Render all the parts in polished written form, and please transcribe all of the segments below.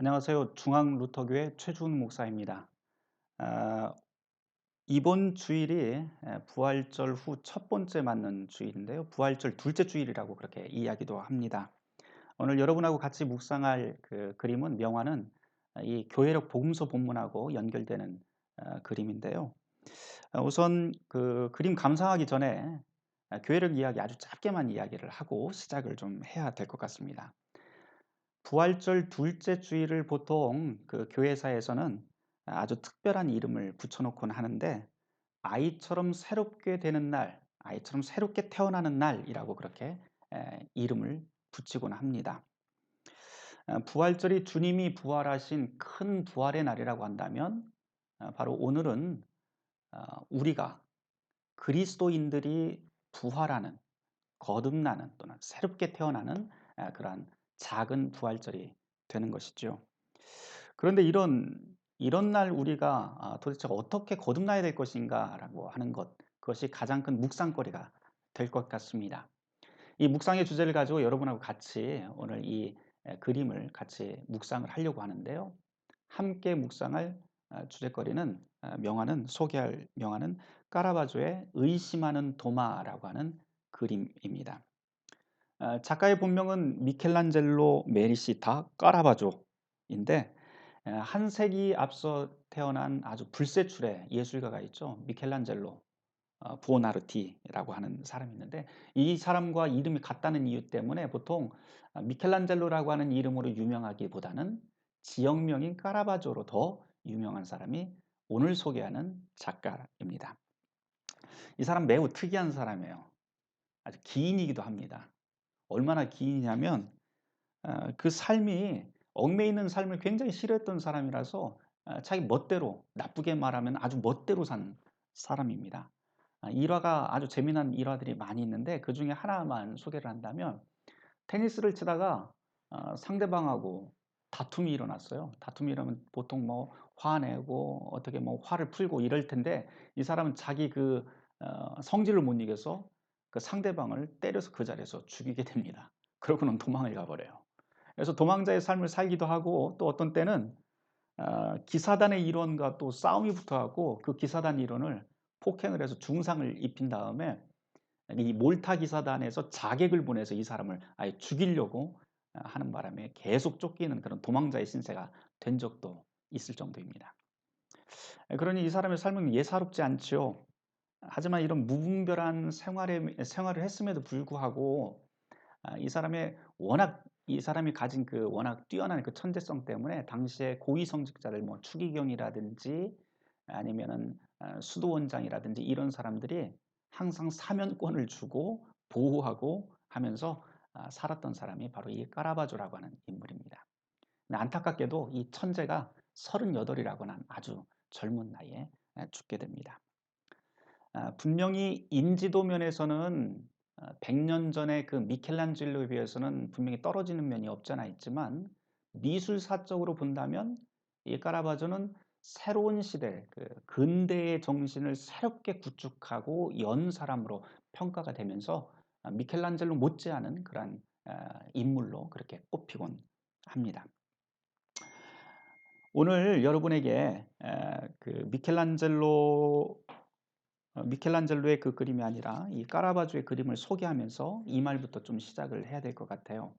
안녕하세요. 중앙루터교회 최주훈 목사입니다. 아, 이번 주일이 부활절 후 첫 번째 맞는 주일인데요. 부활절 둘째 주일이라고 그렇게 이야기도 합니다. 오늘 여러분하고 같이 묵상할 그 그림은 명화는 이 교회력 복음서 본문하고 연결되는 그림인데요. 우선 그 그림 감상하기 전에 교회력 이야기 아주 짧게만 이야기를 하고 시작을 좀 해야 될 것 같습니다. 부활절 둘째 주일을 보통 그 교회사에서는 아주 특별한 이름을 붙여 놓곤 하는데 아이처럼 새롭게 되는 날, 아이처럼 새롭게 태어나는 날이라고 그렇게 이름을 붙이곤 합니다. 부활절이 주님이 부활하신 큰 부활의 날이라고 한다면 바로 오늘은 우리가 그리스도인들이 부활하는, 거듭나는 또는 새롭게 태어나는 그러한 작은 부활절이 되는 것이죠. 그런데 이런 날 우리가 도대체 어떻게 거듭나야 될 것인가라고 하는 것, 그것이 가장 큰 묵상거리가 될 것 같습니다. 이 묵상의 주제를 가지고 여러분하고 같이 오늘 이 그림을 같이 묵상을 하려고 하는데요. 함께 묵상할 주제거리는 명화는 소개할 명화는 까라바조의 의심하는 도마라고 하는 그림입니다. 작가의 본명은 미켈란젤로 메리시 다 까라바조인데 한 세기 앞서 태어난 아주 불세출의 예술가가 있죠. 미켈란젤로 부오나르티라고 하는 사람이 있는데 이 사람과 이름이 같다는 이유 때문에 보통 미켈란젤로라고 하는 이름으로 유명하기보다는 지역명인 까라바조로 더 유명한 사람이 오늘 소개하는 작가입니다. 이 사람 매우 특이한 사람이에요. 아주 기인이기도 합니다. 얼마나 기인이냐면 그 삶이 얽매이는 삶을 굉장히 싫어했던 사람이라서 자기 멋대로 나쁘게 말하면 아주 멋대로 산 사람입니다. 일화가 아주 재미난 일화들이 많이 있는데 그중에 하나만 소개를 한다면 테니스를 치다가 상대방하고 다툼이 일어났어요. 다툼이 일어나면 보통 뭐 화내고 어떻게 뭐 화를 풀고 이럴 텐데 이 사람은 자기 그 성질을 못 이겨서 그 상대방을 때려서 그 자리에서 죽이게 됩니다. 그러고는 도망을 가버려요. 그래서 도망자의 삶을 살기도 하고 또 어떤 때는 기사단의 일원과 또 싸움이 붙어 갖고 그 기사단 일원을 폭행을 해서 중상을 입힌 다음에 이 몰타 기사단에서 자객을 보내서 이 사람을 아예 죽이려고 하는 바람에 계속 쫓기는 그런 도망자의 신세가 된 적도 있을 정도입니다. 그러니 이 사람의 삶은 예사롭지 않지요. 하지만 이런 무분별한 생활을 했음에도 불구하고 이 사람이 가진 그 워낙 뛰어난 그 천재성 때문에 당시에 고위 성직자들 뭐 추기경이라든지 아니면은 수도원장이라든지 이런 사람들이 항상 사면권을 주고 보호하고 하면서 살았던 사람이 바로 이 까라바조라고 하는 인물입니다. 근데 안타깝게도 이 천재가 38 이라고 하는 아주 젊은 나이에 죽게 됩니다. 분명히 인지도 면에서는 100년 전의 그 미켈란젤로에 비해서는 분명히 떨어지는 면이 없지 않아 있지만 미술사적으로 본다면 이 까라바조는 새로운 시대, 그 근대의 정신을 새롭게 구축하고 연 사람으로 평가가 되면서 미켈란젤로 못지않은 그런 인물로 그렇게 꼽히곤 합니다. 오늘 여러분에게 그 미켈란젤로의 그 그림이 아니라 이 까라바조의 그림을 소개하면서 이 말부터 좀 시작을 해야 될 것 같아요.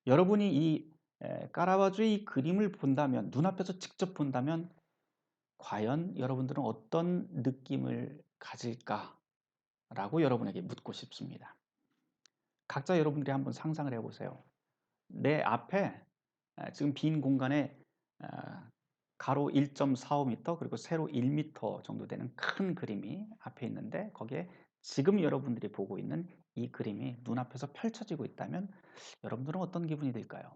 여러분이 이 까라바조의 이 그림을 본다면 눈앞에서 직접 본다면 과연 여러분들은 어떤 느낌을 가질까라고 여러분에게 묻고 싶습니다. 각자 여러분들이 한번 상상을 해 보세요. 내 앞에 지금 빈 공간에 아 가로 1.45 미터 그리고 세로 1 미터 정도 되는 큰 그림이 앞에 있는데 거기에 지금 여러분들이 보고 있는 이 그림이 눈앞에서 펼쳐지고 있다면 여러분들은 어떤 기분이 들까요?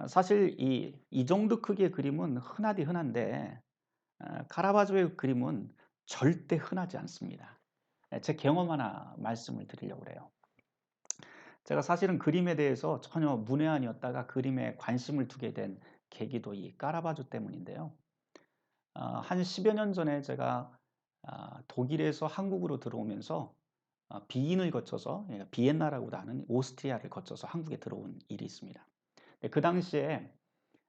사실 이 정도 크기의 그림은 흔하디 흔한데 카라바조의 그림은 절대 흔하지 않습니다. 제 경험 하나 말씀을 드리려고 그래요. 제가 사실은 그림에 대해서 전혀 문외한이었다가 그림에 관심을 두게 된 계기도 이 까라바조 때문인데요. 한 10여 년 전에 제가 독일에서 한국으로 들어오면서 비인을 거쳐서 비엔나라고도 하는 오스트리아를 거쳐서 한국에 들어온 일이 있습니다. 그 당시에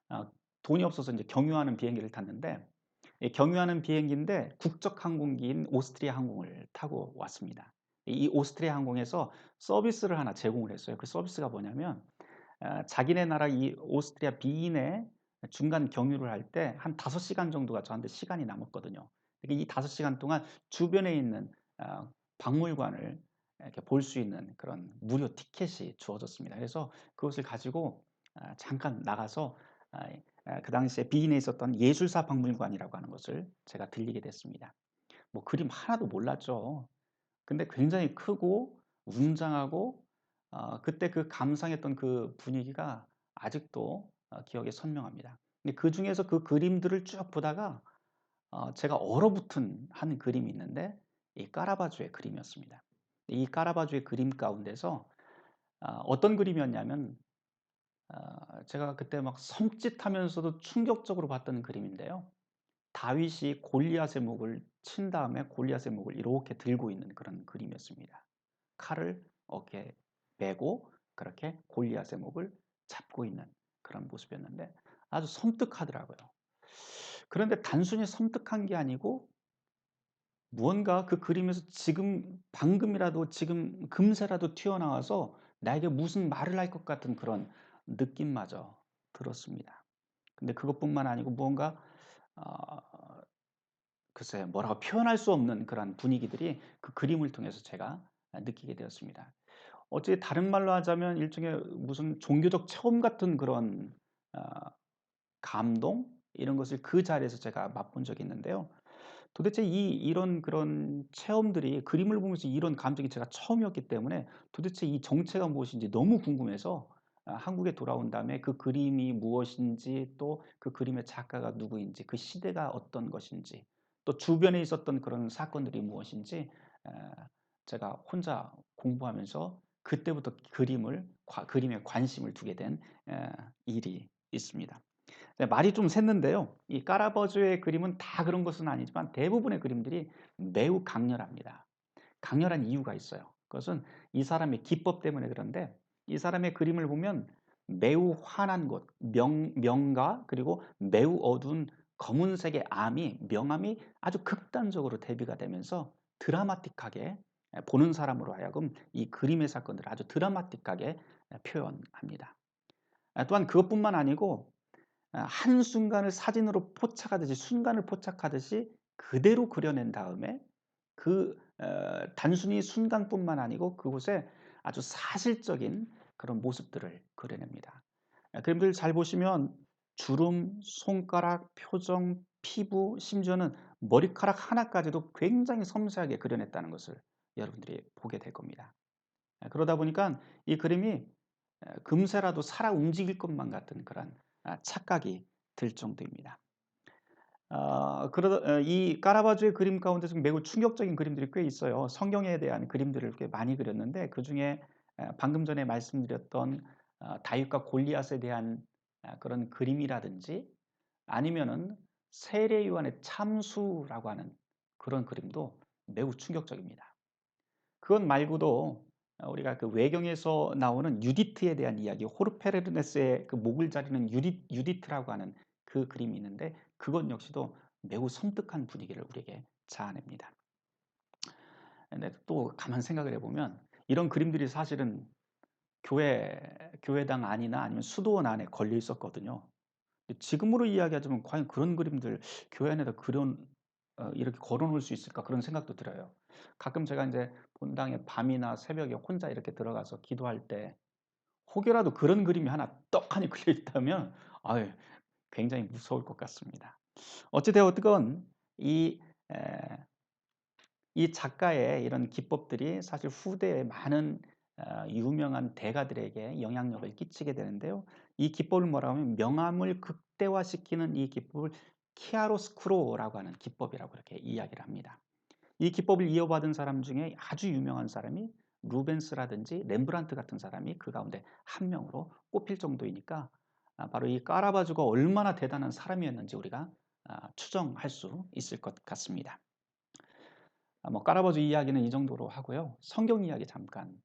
어 돈이 없어서 인제 경유하는 비행기를 탔는데, 이 경유하는 비행기인데 국적 항공기인 오스트리아 항공을 타고 왔습니다. 이 오스트리아 항공에서 서비스를 하나 제공을 했어요. 그 서비스가 뭐냐면, 자기네 나라 이 오스트리아 비인에 중간 경유를 할 때 한 5 시간 정도가 저한테 시간이 남았거든요. 그러니까 이 5 시간 동안 주변에 있는 박물관을 이렇게 볼 수 있는 그런 무료 티켓이 주어졌습니다. 그래서 그것을 가지고 잠깐 나가서 그 당시에 비인에 있었던 예술사 박물관이라고 하는 것을 제가 들리게 됐습니다. 뭐 그림 하나도 몰랐죠. 근데 굉장히 크고 웅장하고, 그때 그 감상했던 그 분위기가 아직도 기억에 선명합니다. 근데 그중에서 그 그림들을 쭉 보다가 제가 얼어붙은 한 그림이 있는데, 이 카라바조의 그림이었습니다. 이 카라바조의 그림 가운데서 어떤 그림이었냐면, 제가 그때 막 섬찟하면서도 충격적으로 봤던 그림인데요. 다윗이 골리앗의 목을 친 다음에 골리앗의 목을 이렇게 들고 있는 그런 그림이었습니다. 칼을 어깨에 메고 그렇게 골리앗의 목을 잡고 있는 그런 모습이었는데, 아주 섬뜩하더라고요. 그런데 단순히 섬뜩한 게 아니고, 무언가 그 그림에서 지금 방금이라도 지금 금세라도 튀어나와서 나에게 무슨 말을 할 것 같은 그런 느낌마저 들었습니다. 근데 그것뿐만 아니고 무언가 어 글쎄 뭐라고 표현할 수 없는 그런 분위기들이 그 그림을 통해서 제가 느끼게 되었습니다. 어찌 다른 말로 하자면 일종의 무슨 종교적 체험 같은 그런 어 감동 이런 것을 그 자리에서 제가 맛본 적이 있는데요. 도대체 이런 그런 체험들이, 그림을 보면서 이런 감정이 제가 처음이었기 때문에 도대체 이 정체가 무엇인지 너무 궁금해서 한국에 돌아온 다음에 그 그림이 무엇인지, 또 그 그림의 작가가 누구인지, 그 시대가 어떤 것인지, 또 주변에 있었던 그런 사건들이 무엇인지 에 제가 혼자 공부하면서 그때부터 그림에 관심을 두게 된 일이 있습니다. 네, 말이 좀 샜는데요. 이 까라바조의 그림은 다 그런 것은 아니지만 대부분의 그림들이 매우 강렬합니다. 강렬한 이유가 있어요. 그것은 이 사람의 기법 때문에 그런데, 이 사람의 그림을 보면 매우 환한 곳, 명가, 그리고 매우 어두운 검은색의 명암이 아주 극단적으로 대비가 되면서 드라마틱하게, 보는 사람으로 하여금 이 그림의 사건들을 아주 드라마틱하게 표현합니다. 또한 그것뿐만 아니고, 한순간을 사진으로 포착하듯이, 순간을 포착하듯이 그대로 그려낸 다음에 단순히 순간뿐만 아니고 그곳에 아주 사실적인 그런 모습들을 그려냅니다. 그림들 잘 보시면 주름, 손가락, 표정, 피부, 심지어는 머리카락 하나까지도 굉장히 섬세하게 그려냈다는 것을 여러분들이 보게 될 겁니다. 그러다 보니까 이 그림이 금세라도 살아 움직일 것만 같은 그런 착각이 들 정도입니다. 그러다 이 카라바조의 그림 가운데 좀 매우 충격적인 그림들이 꽤 있어요. 성경에 대한 그림들을 꽤 많이 그렸는데, 그중에 방금 전에 말씀드렸던 다윗과 골리앗에 대한 그런 그림이라든지, 아니면은 세례 요한의 참수라고 하는 그런 그림도 매우 충격적입니다. 그것 말고도 우리가 그 외경에서 나오는 유디트에 대한 이야기, 호르페르네스의 그 목을 자르는 유디트라고 하는 그 그림이 있는데, 그것 역시도 매우 섬뜩한 분위기를 우리에게 자아냅니다. 근데 또 가만 생각을 해 보면 이런 그림들이 사실은 교회 교회당 안이나 아니면 수도원 안에 걸려 있었거든요. 근데 지금으로 이야기하자면 '과연 그런 그림들 교회 안에다 이렇게 걸어 놓을 수 있을까?' 그런 생각도 들어요. 가끔 제가 인제 본당에 밤이나 새벽에 혼자 이렇게 들어가서 기도할 때 혹여라도 그런 그림이 하나 떡하니 걸려 있다면 아유, 굉장히 무서울 것 같습니다. 어찌 되었든 이 에 이 작가의 이런 기법들이 사실 후대에 많은 유명한 대가들에게 영향력을 끼치게 되는데요. 이 기법을 뭐라고 하면, 명암을 극대화시키는 이 기법을 키아로스쿠로라고 하는 기법이라고 이렇게 이야기를 합니다. 이 기법을 이어받은 사람 중에 아주 유명한 사람이 루벤스라든지 렘브란트 같은 사람이 그 가운데 한 명으로 꼽힐 정도이니까, 바로 이 까라바조가 얼마나 대단한 사람이었는지 우리가 추정할 수 있을 것 같습니다. 뭐 까라바조 이야기는 이 정도로 하고요. 성경 이야기 잠깐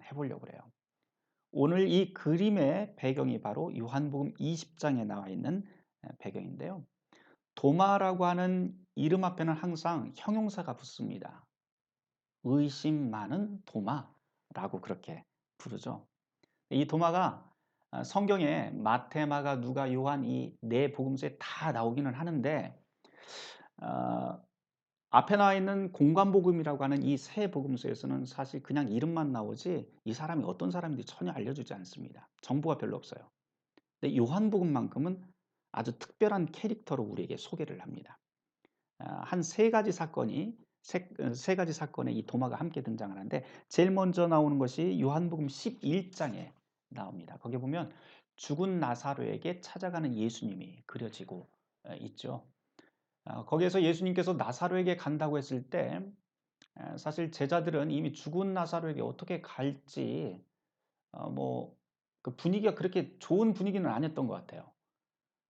해 보려고 그래요. 오늘 이 그림의 배경이 바로 요한복음 20장에 나와 있는 배경인데요. 도마라고 하는 이름 앞에는 항상 형용사가 붙습니다. 의심 많은 도마라고 그렇게 부르죠. 이 도마가 성경에 마태, 마가, 누가, 요한 이 네 복음서에 다 나오기는 하는데 어 앞에 나와 있는 공관복음이라고 하는 이 세 복음서에서는 사실 그냥 이름만 나오지 이 사람이 어떤 사람인지 전혀 알려주지 않습니다. 정보가 별로 없어요. 근데 요한복음만큼은 아주 특별한 캐릭터로 우리에게 소개를 합니다. 한 세 가지 사건이 세 가지 사건에 이 도마가 함께 등장을 하는데 제일 먼저 나오는 것이 요한복음 11장에 나옵니다. 거기 보면 죽은 나사로에게 찾아가는 예수님이 그려지고 있죠. 거기에서 예수님께서 나사로에게 간다고 했을 때 사실 제자들은 이미 죽은 나사로에게 어떻게 갈지 뭐 그 분위기가 그렇게 좋은 분위기는 아니었던 것 같아요.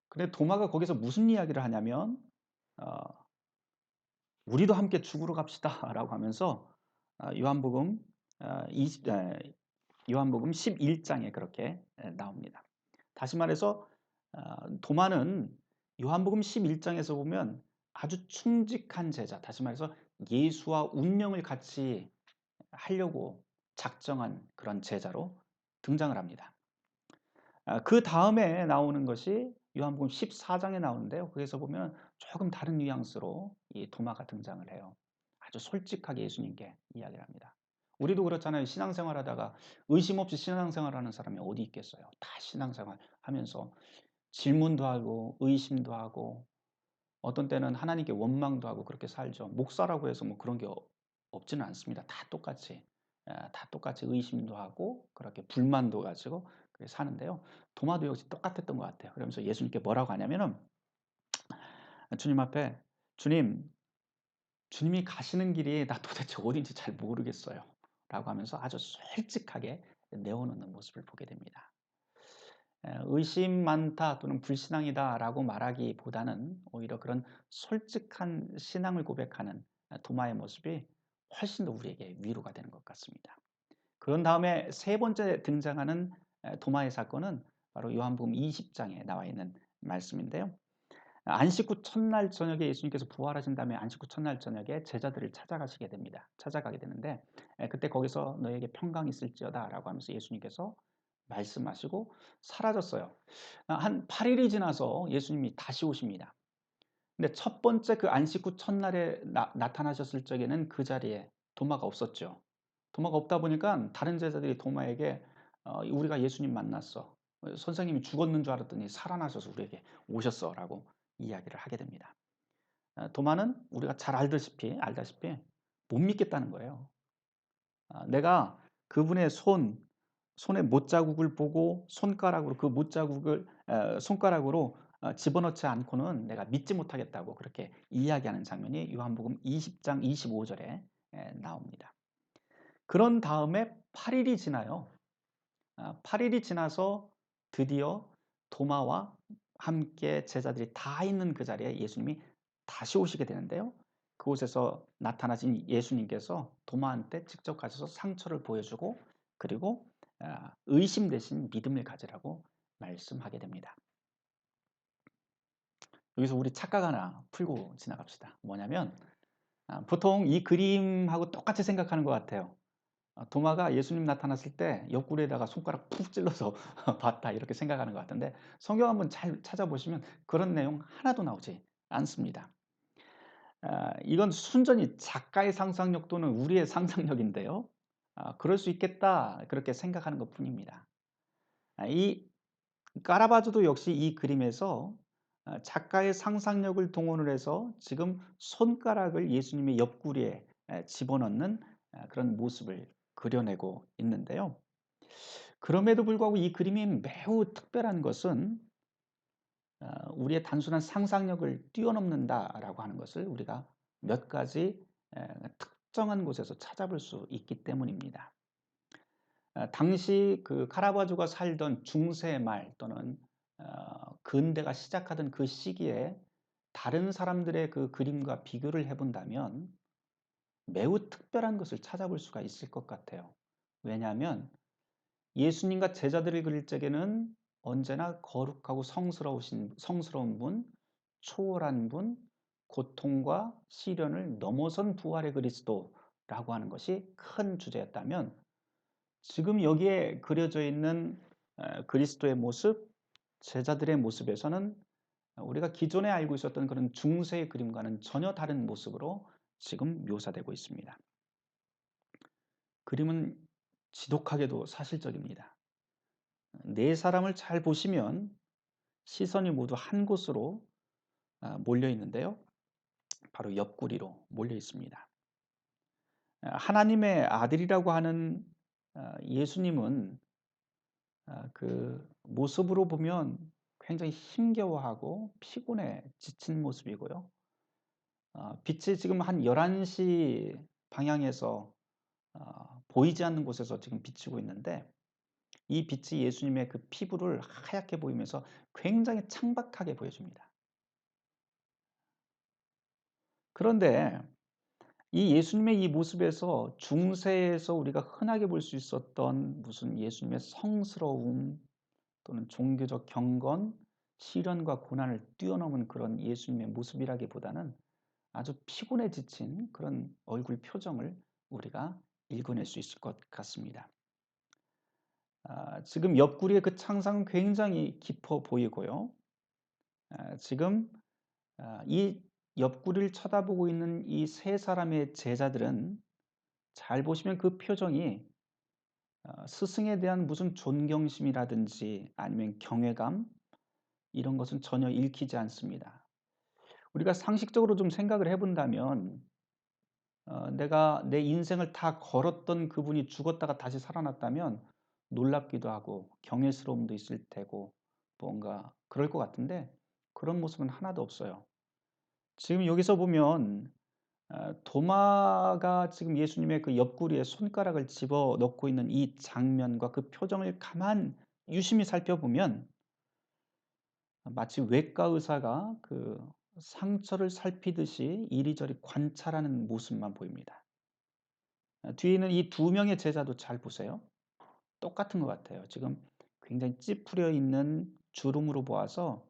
근데 도마가 거기서 무슨 이야기를 하냐면 어 "우리도 함께 죽으러 갑시다."라고 하면서 요한복음 어 이십 요한복음 11 장에 그렇게 나옵니다. 다시 말해서 도마는 요한복음 11 장에서 보면 아주 충직한 제자, 다시 말해서 예수와 운명을 같이 하려고 작정한 그런 제자로 등장을 합니다. 그다음에 나오는 것이 요한복음 14 장에 나오는데요. 거기서 보면 조금 다른 뉘앙스로 이 도마가 등장을 해요. 아주 솔직하게 예수님께 이야기를 합니다. 우리도 그렇잖아요. 신앙생활하다가 의심 없이 신앙생활하는 사람이 어디 있겠어요. 다 신앙생활하면서 질문도 하고 의심도 하고 어떤 때는 하나님께 원망도 하고 그렇게 살죠. 목사라고 해서 뭐 그런 게 없지는 않습니다. 다 똑같이 의심도 하고 그렇게 불만도 가지고 그렇게 사는데요. 도마도 역시 똑같았던 것 같아요. 그러면서 예수님께 뭐라고 하냐면은 주님 앞에 "주님, 주님이 가시는 길이 나 도대체 어딘지 잘 모르겠어요." 라고 하면서 아주 솔직하게 내어놓는 모습을 보게 됩니다. '의심 많다.' 또는 '불신앙이다.'라고 말하기보다는 오히려 그런 솔직한 신앙을 고백하는 도마의 모습이 훨씬 더 우리에게 위로가 되는 것 같습니다. 그런 다음에 세 번째 등장하는 도마의 사건은 바로 요한복음 20 장에 나와 있는 말씀인데요. 안식 후 첫날 저녁에 예수님께서 부활하신 다음에 안식 후 첫날 저녁에 제자들을 찾아가시게 됩니다. 찾아가게 되는데 그때 거기서 "너에게 평강이 있을지어다."라고 하면서 예수님께서 말씀하시고 사라졌어요. 한 8 일이 지나서 예수님이 다시 오십니다. 근데 첫 번째 그 안식 후 첫날에 나타나셨을 적에는 그 자리에 도마가 없었죠. 도마가 없다 보니까 다른 제자들이 도마에게 "우리가 예수님 만났어. 선생님이 죽었는 줄 알았더니 살아나셔서 우리에게 오셨어."라고 이야기를 하게 됩니다. 도마는 우리가 잘 알다시피 못 믿겠다는 거예요. 내가 그분의 손의 못자국을 보고 손가락으로 그 못자국을 손가락으로 집어넣지 않고는 내가 믿지 못하겠다고 그렇게 이야기하는 장면이 요한복음 20장 25 절에 나옵니다. 그런 다음에 8 일이 지나요. 8 일이 지나서 드디어 도마와 함께 제자들이 다 있는 그 자리에 예수님이 다시 오시게 되는데요. 그곳에서 나타나신 예수님께서 도마한테 직접 가셔서 상처를 보여주고 그리고 의심 대신 믿음을 가지라고 말씀하게 됩니다. 여기서 우리 착각 하나 풀고 지나갑시다. 뭐냐면 보통 이 그림하고 똑같이 생각하는 것 같아요. 도마가 예수님 나타났을 때 옆구리에다가 손가락 푹 찔러서 봤다 이렇게 생각하는 것 같은데 성경 한번 잘 찾아보시면 그런 내용 하나도 나오지 않습니다. 이건 순전히 작가의 상상력 또는 우리의 상상력인데요. '그럴 수 있겠다.' 그렇게 생각하는 것뿐입니다. 이 카라바조도 역시 이 그림에서 작가의 상상력을 동원을 해서 지금 손가락을 예수님의 옆구리에 집어넣는 그런 모습을 그려내고 있는데요. 그럼에도 불구하고 이 그림이 매우 특별한 것은 우리의 단순한 상상력을 뛰어넘는다라고 하는 것을 우리가 몇 가지 에, 특정한 곳에서 찾아볼 수 있기 때문입니다. 당시 그 카라바조가 살던 중세 말 또는 근대가 시작하던 그 시기에 다른 사람들의 그 그림과 비교를 해 본다면 매우 특별한 것을 찾아볼 수가 있을 것 같아요. 왜냐하면 예수님과 제자들을 그릴 적에는 언제나 거룩하고 성스러운 분, 초월한 분, 고통과 시련을 넘어선 부활의 그리스도라고 하는 것이 큰 주제였다면, 지금 여기에 그려져 있는 그리스도의 모습, 제자들의 모습에서는 우리가 기존에 알고 있었던 그런 중세의 그림과는 전혀 다른 모습으로 지금 묘사되고 있습니다. 그림은 지독하게도 사실적입니다. 네 사람을 잘 보시면 시선이 모두 한 곳으로 몰려 있는데요. 바로 옆구리로 몰려 있습니다. 하나님의 아들이라고 하는 예수님은 그 모습으로 보면 굉장히 힘겨워하고 피곤해 지친 모습이고요. 빛이 지금 한 11시 방향에서 보이지 않는 곳에서 지금 비치고 있는데, 이 빛이 예수님의 그 피부를 하얗게 보이면서 굉장히 창박하게 보여줍니다. 그런데 이 예수님의 이 모습에서 중세에서 우리가 흔하게 볼 수 있었던 무슨 예수님의 성스러움 또는 종교적 경건, 시련과 고난을 뛰어넘은 그런 예수님의 모습이라기보다는 아주 피곤해 지친 그런 얼굴 표정을 우리가 읽어낼 수 있을 것 같습니다. 지금 옆구리의 그 창상은 굉장히 깊어 보이고요. 지금 이 옆구리를 쳐다보고 있는 이 세 사람의 제자들은 잘 보시면 그 표정이 스승에 대한 무슨 존경심이라든지 아니면 경외감, 이런 것은 전혀 읽히지 않습니다. 우리가 상식적으로 좀 생각을 해 본다면 내가 내 인생을 다 걸었던 그분이 죽었다가 다시 살아났다면 놀랍기도 하고 경외스러움도 있을 테고 뭔가 그럴 것 같은데, 그런 모습은 하나도 없어요. 지금 여기서 보면 도마가 지금 예수님의 그 옆구리에 손가락을 집어넣고 있는 이 장면과 그 표정을 유심히 살펴보면 마치 외과 의사가 그 상처를 살피듯이 이리저리 관찰하는 모습만 보입니다. 뒤에 있는 이 두 명의 제자도 잘 보세요. 똑같은 것 같아요. 지금 굉장히 찌푸려 있는 주름으로 보아서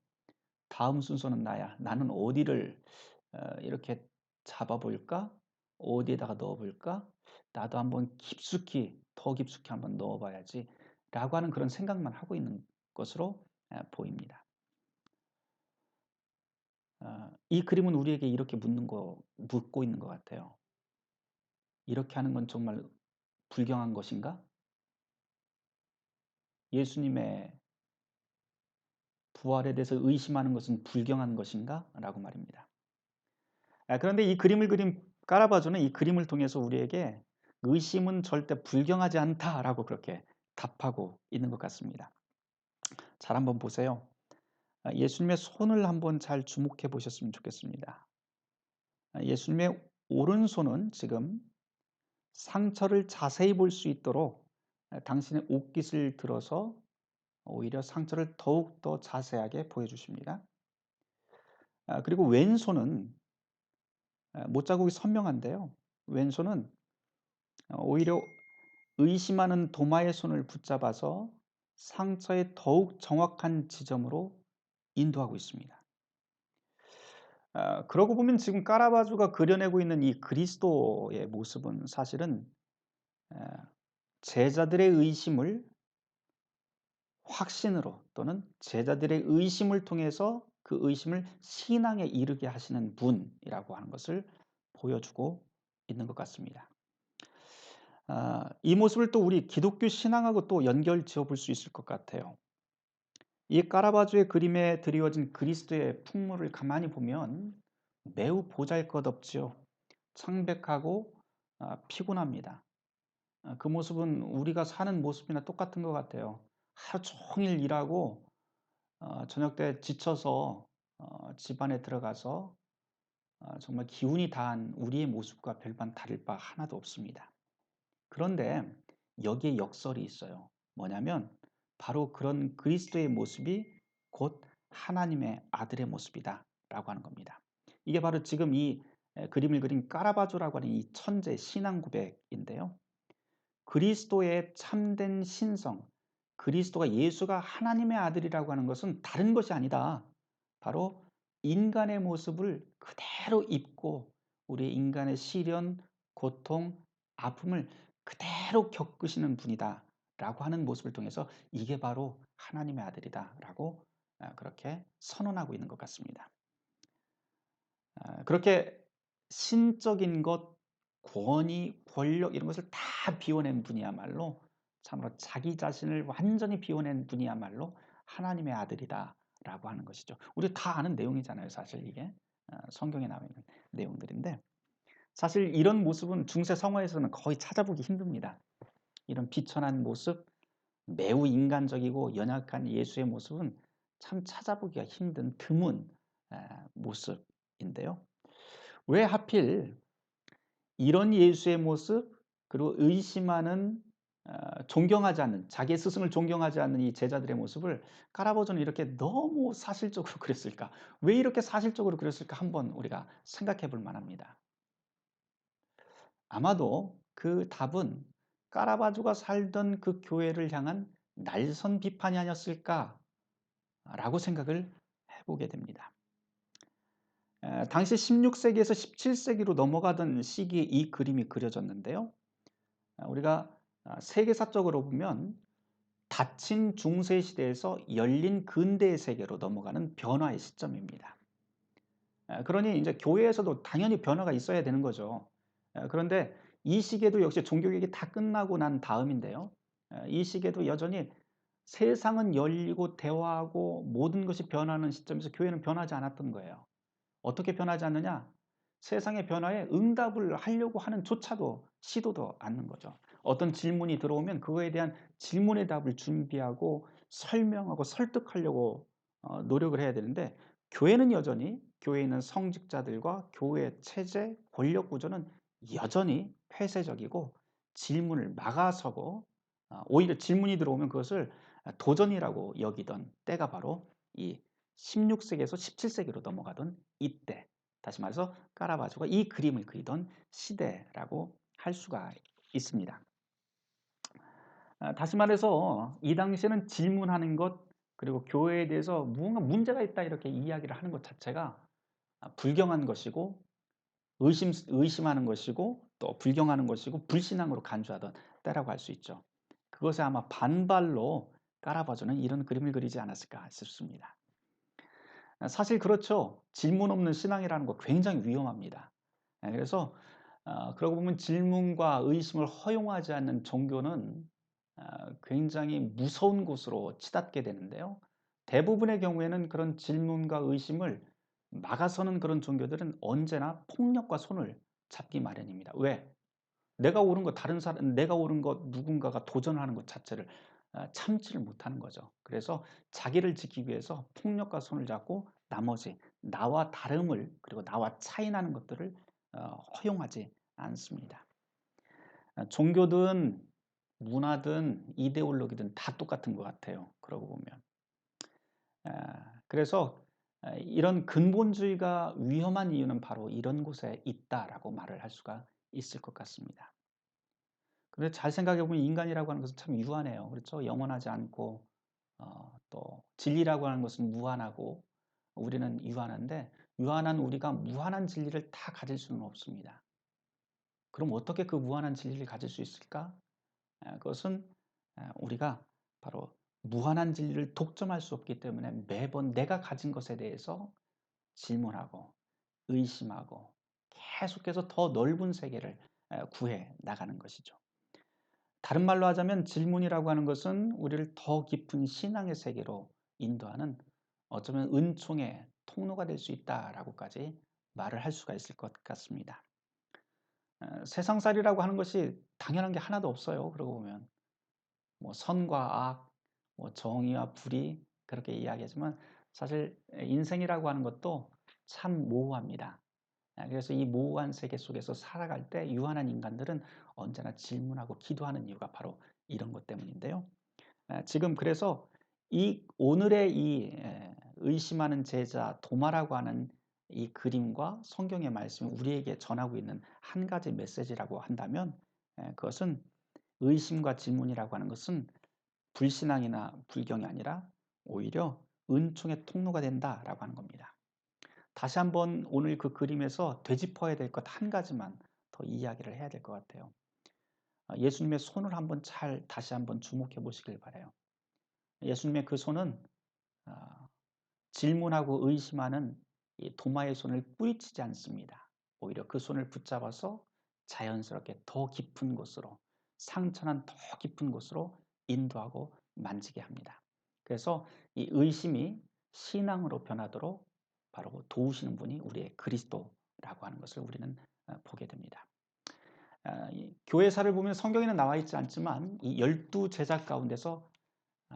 '다음 순서는 나야. 나는 어디를 이렇게 잡아 볼까? 어디에다가 넣어 볼까? 나도 한번 더 깊숙이 한번 넣어 봐야지.'라고 하는 그런 생각만 하고 있는 것으로 보입니다. 이 그림은 우리에게 이렇게 묻고 있는 것 같아요. '이렇게 하는 건 정말 불경한 것인가? 예수님의 부활에 대해서 의심하는 것은 불경한 것인가?' 라고 말입니다. 그런데 이 그림을 그린 카라바조는 이 그림을 통해서 우리에게 "의심은 절대 불경하지 않다."라고 그렇게 답하고 있는 것 같습니다. 잘 한번 보세요. 예수님의 손을 한번 잘 주목해 보셨으면 좋겠습니다. 예수님의 오른손은 지금 상처를 자세히 볼 수 있도록 당신의 옷깃을 들어서 오히려 상처를 더욱 더 자세하게 보여주십니다. 그리고 왼손은 못자국이 선명한데요. 왼손은 오히려 의심하는 도마의 손을 붙잡아서 상처의 더욱 정확한 지점으로 인도하고 있습니다. 그러고 보면 지금 카라바조가 그려내고 있는 이 그리스도의 모습은 사실은 에, 제자들의 의심을 확신으로 또는 제자들의 의심을 통해서 그 의심을 신앙에 이르게 하시는 분이라고 하는 것을 보여주고 있는 것 같습니다. 이 모습을 또 우리 기독교 신앙하고 또 연결 지어 볼 수 있을 것 같아요. 이 카라바조의 그림에 드리워진 그리스도의 풍모를 가만히 보면 매우 보잘것없지요. 창백하고 피곤합니다. 그 모습은 우리가 사는 모습이나 똑같은 것 같아요. 하루 종일 일하고 저녁 때 지쳐서 집 안에 들어가서 정말 기운이 다한 우리의 모습과 별반 다를 바 하나도 없습니다. 그런데 여기에 역설이 있어요. 뭐냐면 바로 그런 그리스도의 모습이 곧 하나님의 아들의 모습이다라고 하는 겁니다. 이게 바로 지금 이 그림을 그린 카라바조라고 하는 이 천재 신앙 고백인데요. 그리스도의 참된 신성, 그리스도가 예수가 하나님의 아들이라고 하는 것은 다른 것이 아니다. 바로 인간의 모습을 그대로 입고 우리 인간의 시련, 고통, 아픔을 그대로 겪으시는 분이다. 라고 하는 모습을 통해서 이게 바로 하나님의 아들이다. 라고 그렇게 선언하고 있는 것 같습니다. 그렇게 신적인 것, 권위, 권력 이런 것을 다 비워낸 분이야말로 참으로 자기 자신을 완전히 비워낸 분이야말로 하나님의 아들이다라고 하는 것이죠. 우리 다 아는 내용이잖아요, 사실 이게. 성경에 나와 있는 내용들인데 사실 이런 모습은 중세 성화에서는 거의 찾아보기 힘듭니다. 이런 비천한 모습, 매우 인간적이고 연약한 예수의 모습은 참 찾아보기가 힘든 드문 모습인데요. 왜 하필 이런 예수의 모습 그리고 의심하는 존경하지 않는 자기의 스승을 존경하지 않는 이 제자들의 모습을 까라버저는 이렇게 너무 사실적으로 그렸을까? 왜 이렇게 사실적으로 그렸을까? 한번 우리가 생각해 볼 만합니다. 아마도 그 답은 까라바주가 살던 그 교회를 향한 날선 비판이 아니었을까라고 생각을 해보게 됩니다. 당시 16세기에서 17세기로 넘어가던 시기에 이 그림이 그려졌는데요. 우리가 세계사적으로 보면 닫힌 중세 시대에서 열린 근대의 세계로 넘어가는 변화의 시점입니다. 그러니 이제 교회에서도 당연히 변화가 있어야 되는 거죠. 그런데 이 시기에도 역시 종교개혁이 다 끝나고 난 다음인데요. 이 시기에도 여전히 세상은 열리고 대화하고 모든 것이 변하는 시점에서 교회는 변하지 않았던 거예요. 어떻게 변하지 않느냐? 세상의 변화에 응답을 하려고 하는 조차도 시도도 않는 거죠. 어떤 질문이 들어오면 그거에 대한 질문의 답을 준비하고 설명하고 설득하려고 노력을 해야 되는데 교회는 여전히 교회에 있는 성직자들과 교회 체제, 권력 구조는 여전히 폐쇄적이고 질문을 막아서고 오히려 질문이 들어오면 그것을 도전이라고 여기던 때가 바로 이 16세기에서 17세기로 넘어가던 이때 다시 말해서 까라바조가 이 그림을 그리던 시대라고 할 수가 있습니다. 다시 말해서 이 당시에는 질문하는 것 그리고 교회에 대해서 무언가 문제가 있다 이렇게 이야기를 하는 것 자체가 불경한 것이고 의심하는 것이고 또 불경하는 것이고 불신앙으로 간주하던 때라고 할 수 있죠. 그것에 아마 반발로 까라바조는 이런 그림을 그리지 않았을까 싶습니다. 사실 그렇죠. 질문 없는 신앙이라는 거 굉장히 위험합니다. 그래서 그러고 보면 질문과 의심을 허용하지 않는 종교는 굉장히 무서운 곳으로 치닫게 되는데요. 대부분의 경우에는 그런 질문과 의심을 막아서는 그런 종교들은 언제나 폭력과 손을 잡기 마련입니다. 왜? 내가 옳은 것 다른 사람 내가 옳은 것 누군가가 도전하는 것 자체를 참지를 못하는 거죠. 그래서 자기를 지키기 위해서 폭력과 손을 잡고 나머지 나와 다름을 그리고 나와 차이 나는 것들을 허용하지 않습니다. 종교든 문화든 이데올로기든 다 똑같은 것 같아요. 그러고 보면. 그래서 이런 근본주의가 위험한 이유는 바로 이런 곳에 있다라고 말을 할 수가 있을 것 같습니다. 근데 잘 생각해 보면 인간이라고 하는 것은 참 유한해요. 그렇죠? 영원하지 않고 또 진리라고 하는 것은 무한하고 우리는 유한한데 유한한 우리가 무한한 진리를 다 가질 수는 없습니다. 그럼 어떻게 그 무한한 진리를 가질 수 있을까? 그것은 우리가 바로 무한한 진리를 독점할 수 없기 때문에 매번 내가 가진 것에 대해서 질문하고 의심하고 계속해서 더 넓은 세계를 구해 나가는 것이죠. 다른 말로 하자면 질문이라고 하는 것은 우리를 더 깊은 신앙의 세계로 인도하는 어쩌면 은총의 통로가 될 수 있다라고까지 말을 할 수가 있을 것 같습니다. 세상살이라고 하는 것이 당연한 게 하나도 없어요. 그러고 보면 뭐 선과 악, 뭐 정의와 불의 그렇게 이야기하지만 사실 인생이라고 하는 것도 참 모호합니다. 그래서 이 모호한 세계 속에서 살아갈 때 유한한 인간들은 언제나 질문하고 기도하는 이유가 바로 이런 것 때문인데요. 지금 그래서 이 오늘의 이 의심하는 제자 도마라고 하는 이 그림과 성경의 말씀이 우리에게 전하고 있는 한 가지 메시지라고 한다면 그것은 의심과 질문이라고 하는 것은 불신앙이나 불경이 아니라 오히려 은총의 통로가 된다라고 하는 겁니다. 다시 한번 오늘 그 그림에서 되짚어야 될 것 한 가지만 더 이야기를 해야 될 것 같아요. 예수님의 손을 한번 잘 다시 한번 주목해 보시길 바라요. 예수님의 그 손은 아 질문하고 의심하는 이 도마의 손을 뿌리치지 않습니다. 오히려 그 손을 붙잡아서 자연스럽게 더 깊은 곳으로, 상처난 더 깊은 곳으로 인도하고 만지게 합니다. 그래서 이 의심이 신앙으로 변하도록 바로 도우시는 분이 우리의 그리스도라고 하는 것을 우리는 보게 됩니다. 이 교회사를 보면 성경에는 나와 있지 않지만 이 12 제자 가운데서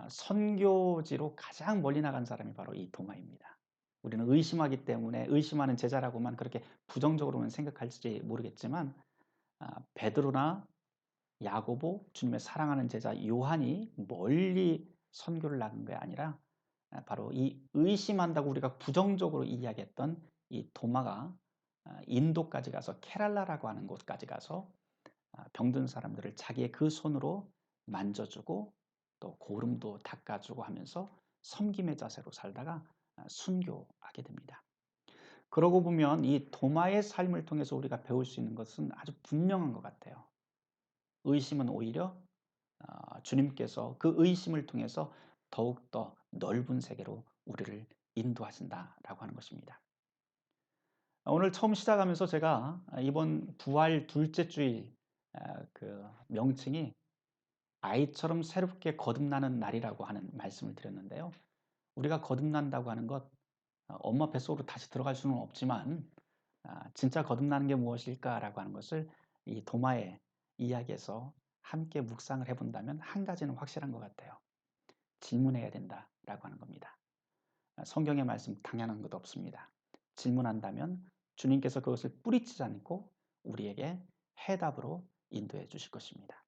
선교지로 가장 멀리 나간 사람이 바로 이 도마입니다. 우리는 의심하기 때문에 의심하는 제자라고만 그렇게 부정적으로만 생각할지 모르겠지만 베드로나 야고보, 주님의 사랑하는 제자 요한이 멀리 선교를 나간 게 아니라 바로 이 의심한다고 우리가 부정적으로 이야기했던 이 도마가 인도까지 가서 케랄라라고 하는 곳까지 가서 병든 사람들을 자기의 그 손으로 만져주고 또 고름도 닦아주고 하면서 섬김의 자세로 살다가 순교하게 됩니다. 그러고 보면 이 도마의 삶을 통해서 우리가 배울 수 있는 것은 아주 분명한 것 같아요. 의심은 오히려 주님께서 그 의심을 통해서 더욱더 넓은 세계로 우리를 인도하신다라고 하는 것입니다. 오늘 처음 시작하면서 제가 이번 부활 둘째 주일 그 명칭이 아이처럼 새롭게 거듭나는 날이라고 하는 말씀을 드렸는데요. 우리가 거듭난다고 하는 것 엄마 뱃속으로 다시 들어갈 수는 없지만 진짜 거듭나는 게 무엇일까라고 하는 것을 이 도마의 이야기에서 함께 묵상을 해 본다면 한 가지는 확실한 것 같아요. 질문해야 된다라고 하는 겁니다. 성경의 말씀 당연한 것 없습니다. 질문한다면 주님께서 그것을 뿌리치지 않고 우리에게 해답으로 인도해 주실 것입니다.